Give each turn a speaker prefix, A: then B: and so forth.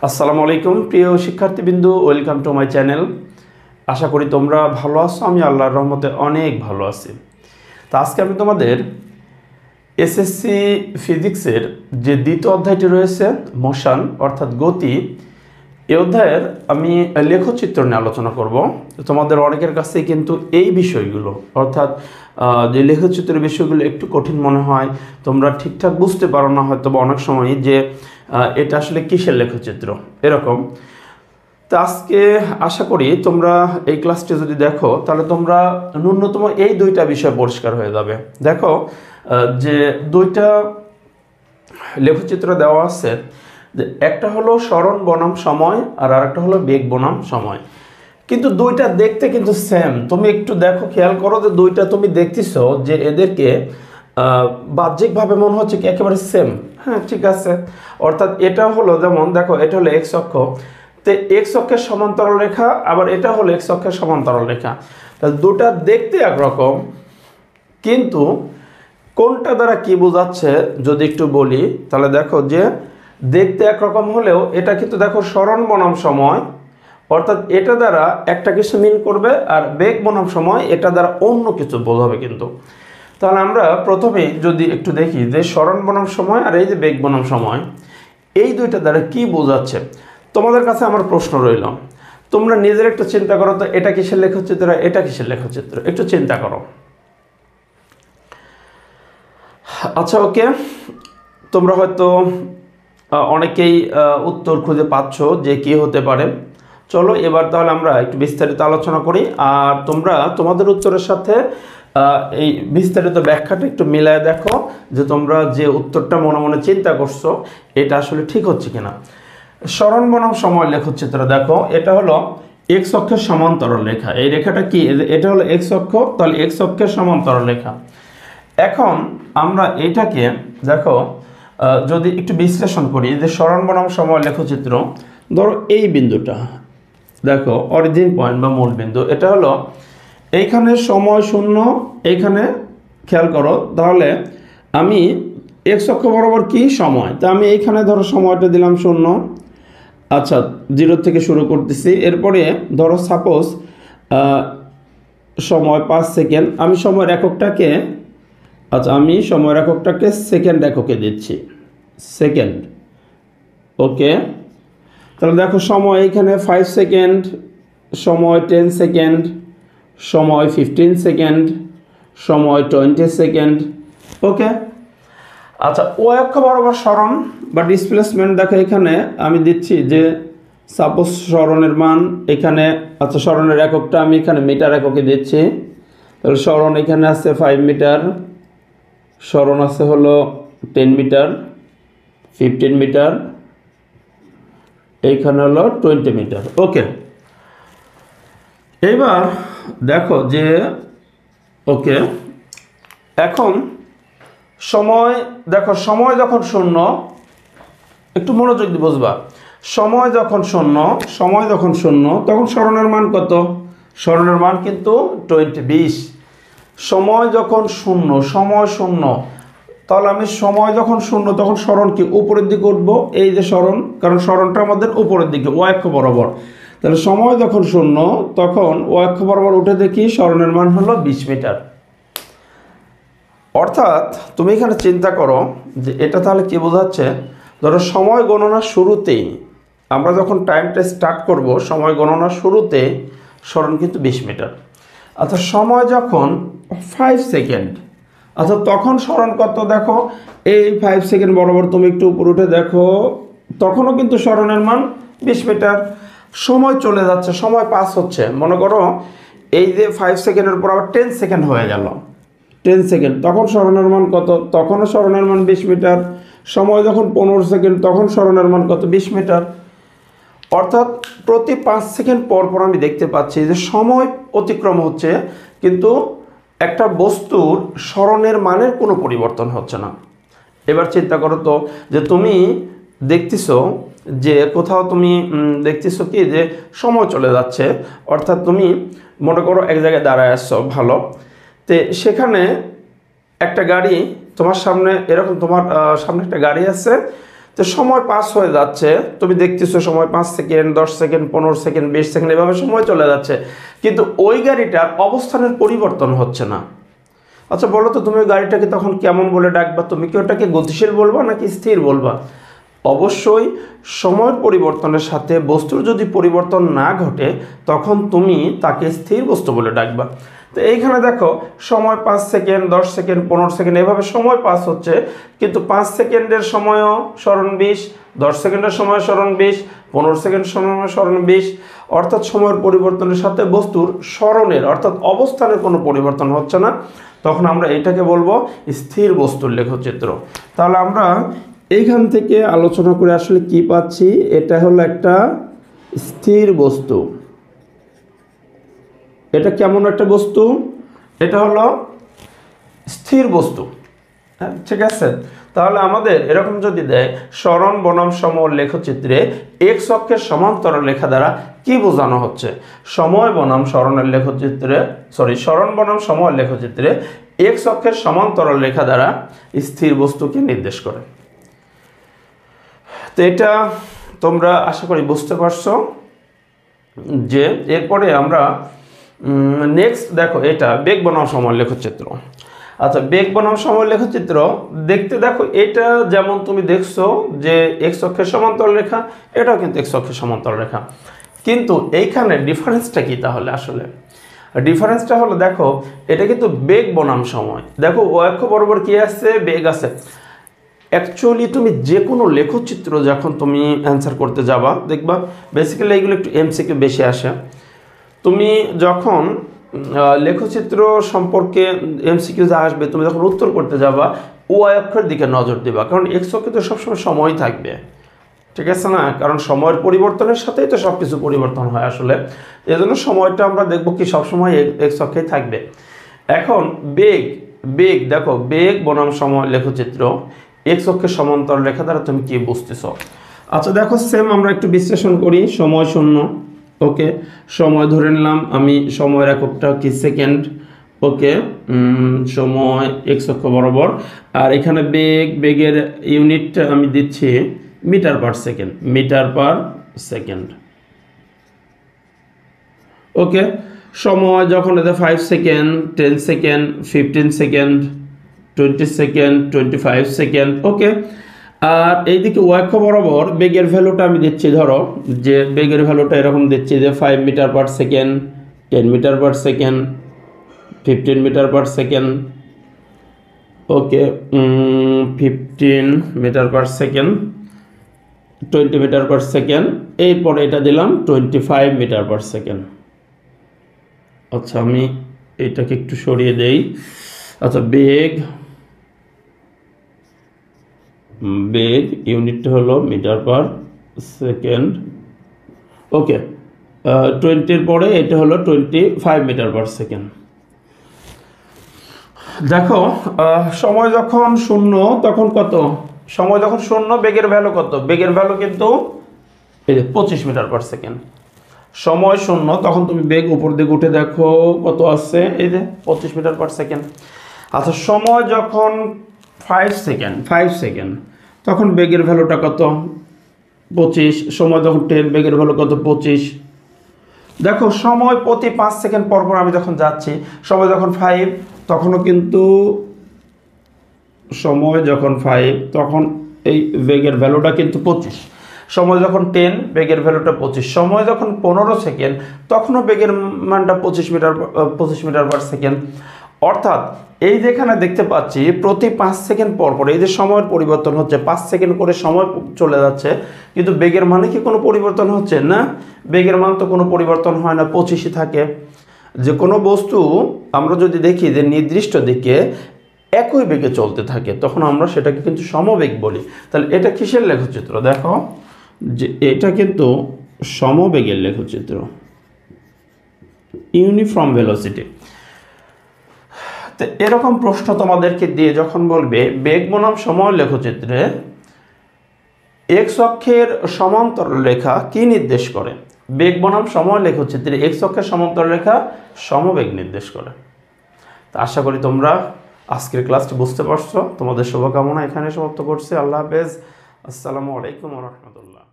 A: আসসালামু আলাইকুম প্রিয় শিক্ষার্থীবৃন্দু, ওয়েলকাম টু মাই চ্যানেল। আশা করি তোমরা ভালো আছো। আমি আল্লাহর রহমতে অনেক ভালো আছি। তো আজকে আমি তোমাদের এসএসসি ফিজিক্সের যে দ্বিতীয় অধ্যায়টি রয়েছে মোশন অর্থাৎ গতি, এই অধ্যায়ের আমি লেখচিত্র নিয়ে আলোচনা করব। তোমাদের অনেকের কাছেই কিন্তু এই বিষয়গুলো অর্থাৎ যে লেখচিত্রের বিষয়গুলো একটু কঠিন মনে হয়, তোমরা ঠিকঠাক বুঝতে পারো না হয়তো বা অনেক সময় যে এটা আসলে কিসের লেখচিত্র এরকম। তো আজকে আশা করি তোমরা এই ক্লাসটি যদি দেখো তাহলে তোমরা ন্যূনতম এই দুইটা বিষয় পরিষ্কার হয়ে যাবে। দেখো যে দুইটা লেখচিত্র দেওয়া আছে, যে একটা হলো সরণ বনাম সময় আর আরেকটা হলো বেগ বনাম সময়, কিন্তু দুইটা দেখতে কিন্তু সেম। তুমি একটু দেখো, খেয়াল করো যে দুইটা তুমি দেখতেছো যে এদেরকে বাহ্যিকভাবে মনে হচ্ছে কি একেবারে সেম। হ্যাঁ, ঠিক আছে। অর্থাৎ এটা হলো যেমন দেখো, এটা হলো এক্স অক্ষ, তো এক্স অক্ষের সমান্তরাল রেখা, আবার এটা হলো এক্স অক্ষের সমান্তরাল রেখা। তাহলে দুটা দেখতে একরকম, কিন্তু কোনটা দ্বারা কি বোঝাচ্ছে যদি একটু বলি তাহলে দেখো যে দেখতে একরকম হলেও এটা কিন্তু দেখো সরণ বনাম সময়, অর্থাৎ এটা দ্বারা একটা কিছু মিন করবে, আর বেগ বনাম সময় এটা দ্বারা অন্য কিছু বোঝাবে কিন্তু। তাহলে আমরা প্রথমে যদি একটু দেখি যে সরণ বনাম সময় আর এই যে বেগ বনাম সময়, এই দুইটা দ্বারা কি বোঝাচ্ছে। তোমাদের কাছে আমার প্রশ্ন রইল, তোমরা নিজের একটু চিন্তা করো তো, এটা কিসের লেখচিত্র, এটা কিসের লেখচিত্র, একটু চিন্তা করো। আচ্ছা, ওকে, তোমরা হয়তো অনেকেই উত্তর খুঁজে পাচ্ছ যে কি হতে পারে। চলো এবার তাহলে আমরা একটু বিস্তারিত আলোচনা করি, আর তোমরা তোমাদের উত্তরের সাথে এই বিস্তারিত ব্যাখ্যাটা একটু মিলায় দেখো যে তোমরা যে উত্তরটা মনে মনে চিন্তা করছো এটা আসলে ঠিক হচ্ছে কিনা। সরণ বনাম সময় লেখচিত্র দেখো, এটা হলো এক্স অক্ষের সমান্তরাল রেখা। এই রেখাটা কি, এটা হলো এক্স অক্ষ, তাহলে এক্স অক্ষের সমান্তরাল রেখা। এখন আমরা এইটাকে দেখো যদি একটু বিশ্লেষণ করি যে সরণ বনাম সময় লেখচিত্র, ধরো এই বিন্দুটা দেখো অরিজিন পয়েন্ট বা মূল বিন্দু, এটা হলো এইখানে সময় শূন্য, এইখানে খেয়াল করো। তাহলে আমি এক্স অক্ষ বরাবর কি সময়, তা আমি এইখানে ধরো সময়টা দিলাম শূন্য। আচ্ছা, জিরো থেকে শুরু করতেছি। এরপরে ধরো সাপোজ সময় 5 সেকেন্ড, আমি সময়ের এককটাকে আমি সময়ের এককটাকে সেকেন্ড এককে দিচ্ছি, সেকেন্ড। ওকে, তাহলে দেখো সময় এইখানে 5 সেকেন্ড, সময় 10 সেকেন্ড, সময় 15 সেকেন্ড, সময় 20 সেকেন্ড। ওকে, আচ্ছা, ও অক্ষ বরাবর সরণ বা ডিসপ্লেসমেন্ট দেখো, এখানে আমি দিচ্ছি যে সাপোজ সরণের মান এখানে, আচ্ছা সরণের এককটা আমি এখানে মিটার এককে দিচ্ছি। তাহলে সরণ এখানে আছে 5 মিটার, সরণ আছে হলো 10 মিটার, 15 মিটার, এইখানে হলো 20 মিটার। ওকে, এবার দেখো যে ওকে, এখন সময় দেখো, সময় যখন শূন্য, একটু মনোযোগ দিয়ে বুঝবা, সময় যখন শূন্য তখন সরণের মান কত, সরণের মান কিন্তু 20। সময় যখন শূন্য, সময় শূন্য, তাহলে আমি সময় যখন শূন্য তখন সরণ কি উপরের দিকে উঠবো, এই যে সরণ, কারণ সরণটা আমাদের উপরের দিকে ও অক্ষ বরাবর। তাহলে সময় যখন শূন্য তখন ও অক্ষ বরাবর উঠে দেখি সরণের মান হলো 20 মিটার। অর্থাৎ তুমি এখানে চিন্তা করো যে এটা তাহলে কি বোঝাচ্ছে, ধরো সময় গণনার শুরুতেই আমরা যখন টাইমটা স্টার্ট করব, সময় গণনার শুরুতে সরণ কিন্তু 20 মিটার। আচ্ছা, সময় যখন 5 সেকেন্ড, আচ্ছা তখন সরণ কত, দেখো এই 5 সেকেন্ড বরাবর তুমি একটু উপরে উঠে দেখো, তখনও কিন্তু সরণের মান 20 মিটার। সময় চলে যাচ্ছে, সময় পাস হচ্ছে, মনে করো এই যে 5 সেকেন্ডের পর আবার 10 সেকেন্ড হয়ে গেল, 10 সেকেন্ড, তখন সরণের মান কত, তখনও সরণের মান 20 মিটার। সময় যখন 15 সেকেন্ড তখন সরণের মান কত, 20 মিটার। অর্থাৎ প্রতি 5 সেকেন্ড পর পর আমি দেখতে পাচ্ছি যে সময় অতিক্রম হচ্ছে, কিন্তু একটা বস্তুর সরণের মানের কোনো পরিবর্তন হচ্ছে না। এবার চিন্তা করো তো যে তুমি দেখতেছো যে কোথাও তুমি দেখতেছো কি যে সময় চলে যাচ্ছে, অর্থাৎ তুমি মনে করো এক জায়গায় দাঁড়ায় আসছো ভালো, তো সেখানে একটা গাড়ি তোমার সামনে, এরকম তোমার সামনে একটা গাড়ি আছে, তো তো সময় পাস হয়ে যাচ্ছে, তুমি দেখতেছো সময় 5 সেকেন্ড, 10 সেকেন্ড, 15 সেকেন্ড, 20 সেকেন্ড, এভাবে সময় চলে যাচ্ছে, কিন্তু ওই গাড়িটার অবস্থানের পরিবর্তন হচ্ছে না। আচ্ছা বলো তো, তুমি ওই গাড়িটাকে তখন কেমন বলে ডাকবা? তুমি কি ওটাকে গতিশীল বলবা নাকি স্থির বলবা? অবশ্যই সময়ের পরিবর্তনের সাথে বস্তুর যদি পরিবর্তন না ঘটে তখন তুমি তাকে স্থির বস্তু বলে ডাকবা। তো এইখানে দেখো সময় 5 সেকেন্ড, 10 সেকেন্ড, 15 সেকেন্ড এভাবে সময় পাস হচ্ছে, কিন্তু 5 সেকেন্ডের সময়ও স্মরণ 20, 10 সেকেন্ডের সময় স্মরণ 20, 15 সেকেন্ড সময় স্মরণ 20, অর্থাৎ সময়ের পরিবর্তনের সাথে বস্তুর স্মরণের অর্থাৎ অবস্থানের কোনো পরিবর্তন হচ্ছে না। তখন আমরা এটাকে বলবো স্থির বস্তুর লেখচিত্র। তাহলে আমরা এইখান থেকে আলোচনা করে আসলে কি পাচ্ছি? এটা হলো একটা স্থির বস্তু। এটা কেমন একটা বস্তু? এটা হলো স্থির বস্তু। হ্যাঁ, ঠিক আছে। তাহলে আমাদের এরকম যদি দেয় সরণ বনাম সম লেখচিত্রে এক্স অক্ষের সমান্তরাল রেখা দ্বারা কি বোঝানো হচ্ছে? সময় বনাম সরণের লেখচিত্রে সরণ বনাম সময় লেখচিত্রে এক্স অক্ষের সমান্তরাল রেখা দ্বারা স্থির বস্তুকে নির্দেশ করে। তো এটা তোমরা আশা করি বুঝতে পারছো। যে এরপরে আমরা নেক্সট দেখো, এটা বেগ বনাম সময় লেখচিত্র। আচ্ছা, বেগ বনাম সময় লেখচিত্র দেখতে দেখো, এটা যেমন তুমি দেখছো যে এক্স অক্ষের সমান্তরাল রেখা, এটাও কিন্তু এক্স অক্ষের সমান্তরাল রেখা, কিন্তু এইখানে ডিফারেন্সটা কি? তাহলে আসলে ডিফারেন্সটা হলো দেখো, এটা কিন্তু বেগ বনাম সময়। দেখো ও অক্ষ বরাবর কি আছে? বেগ আছে। অ্যাকচুয়ালি তুমি যে কোনো লেখচিত্র যখন তুমি অ্যান্সার করতে যাবা দেখবা বেসিক্যালি এগুলো একটু এমসিকিউ বেশি আসে। তুমি যখন লেখচিত্র সম্পর্কে এমসিকিউ যা আসবে, তুমি যখন উত্তর করতে যাবা ও অক্ষের দিকে নজর দিবা, কারণ এক্স অক্ষে তো সবসময় সময় থাকবে, ঠিক আছে না? কারণ সময়ের পরিবর্তনের সাথেই তো সব কিছু পরিবর্তন হয় আসলে। এই জন্য সময়টা আমরা দেখবো কি সবসময় এক্স অক্ষেই থাকবে। এখন বেগ, দেখো বেগ বনাম সময় লেখচিত্র এক্স অক্ষের সমান্তরাল রেখা দ্বারা তুমি কি বুঝতেছ? আচ্ছা দেখো, সেম আমরা একটু বিশ্লেষণ করি। সময় শূন্য, ওকে, সময় ধরে নিলাম আমি, সময়ের এককটা কি? সেকেন্ড, ওকে, সময় এক্স অক্ষ বরাবর। আর এখানে বেগের ইউনিটটা আমি দিচ্ছি মিটার পার সেকেন্ড, ওকে। সময় যখন এতে 5 second, 10 second, 15 second, 20 second, 25 second, okay. আর এইদিকে অক্ষ বরাবর বেগের ভ্যালুটা আমি দিচ্ছি, ধরো যে বেগের ভ্যালুটা এরকম দিচ্ছি যে 5 metre per second, 10 metre per second, 15 metre per second, okay, 15 metre per second, 20 metre per second, এরপরে এটা দিলাম 25 মিটার পার সেকেন্ড। আচ্ছা আমি এটাকে একটু সরিয়ে দেই। আচ্ছা, বেগ ইউনিটটা হলো মিটার পার সেকেন্ড, ওকে। 20-র পরে এটা হলো 25 মিটার পার সেকেন্ড। দেখো সময় যখন শূন্য তখন কত? সময় যখন শূন্য বেগের ভ্যালু কত? বেগের ভ্যালু কিন্তু এই যে 25 মিটার পার সেকেন্ড। সময় শূন্য তখন তুমি বেগ উপর দিকে উঠে দেখো কত আছে, এই যে 25 মিটার পার সেকেন্ড। আচ্ছা, সময় যখন 5 সেকেন্ড তখন বেগের ভ্যালুটা কত? 25। সময় যখন 10, বেগের ভ্যালু কত? 25। দেখো সময় প্রতি 5 সেকেন্ড পর পর আমি যখন যাচ্ছি, সময় যখন 5 তখনও কিন্তু, সময় যখন 5 তখন এই বেগের ভ্যালুটা কিন্তু 25। সময় যখন 10, বেগের ভ্যালুটা 25। সময় যখন 15 সেকেন্ড তখনও বেগের মানটা 25 মিটার পার সেকেন্ড। অর্থাৎ এই যেখানে দেখতে পাচ্ছি প্রতি 5 সেকেন্ড পর পর এই যে সময়ের পরিবর্তন হচ্ছে, 5 সেকেন্ড করে সময় চলে যাচ্ছে, কিন্তু বেগের মানে কি কোনো পরিবর্তন হচ্ছে না? বেগের মান তো কোনো পরিবর্তন হয় না, 25ই থাকে। যে কোনো বস্তু আমরা যদি দেখি যে নির্দিষ্ট দিকে একই বেগে চলতে থাকে তখন আমরা সেটাকে কিন্তু সমবেগ বলি। তাহলে এটা কিসের লেখচিত্র? দেখো যে এটা কিন্তু সমবেগের লেখচিত্র, ইউনিফর্ম ভেলোসিটি। তো এরকম প্রশ্ন তোমাদেরকে দিয়ে যখন বলবে বেগ বনাম সময় লেখচিত্রে এক্স অক্ষের সমান্তরাল রেখা কি নির্দেশ করে? বেগ বনাম সময় লেখচিত্রে এক্স অক্ষের সমান্তরাল রেখা সমবেগ নির্দেশ করে। তো আশা করি তোমরা আজকের ক্লাসটি বুঝতে পারছো। তোমাদের শুভকামনা এখানে সমাপ্ত করছি। আল্লাহ হাফেজ। আসসালামু আলাইকুম ওয়া রাহমাতুল্লাহ।